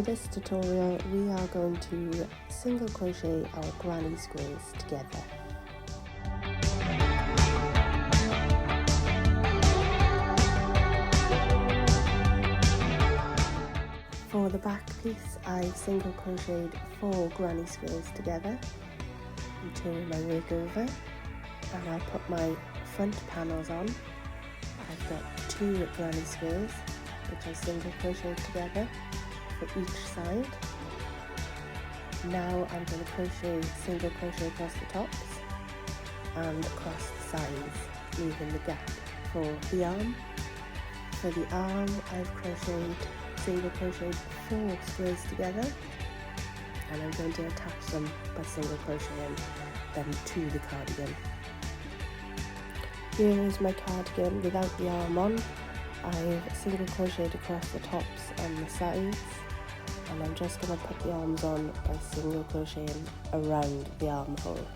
For this tutorial we are going to single crochet our granny squares together. For the back piece I've single crocheted 4 granny squares together and turn my work over, and I'll put my front panels on. I've got 2 granny squares which I single crocheted together for each side. Now I'm going to single crochet across the tops and across the sides, leaving the gap for the arm. For the arm I've single crocheted 4 squares together, and I'm going to attach them by single crocheting them to the cardigan. Here is my cardigan without the arm on. I've single crocheted across the tops and the sides, and I'm just going to put the arms on by single crocheting around the armhole.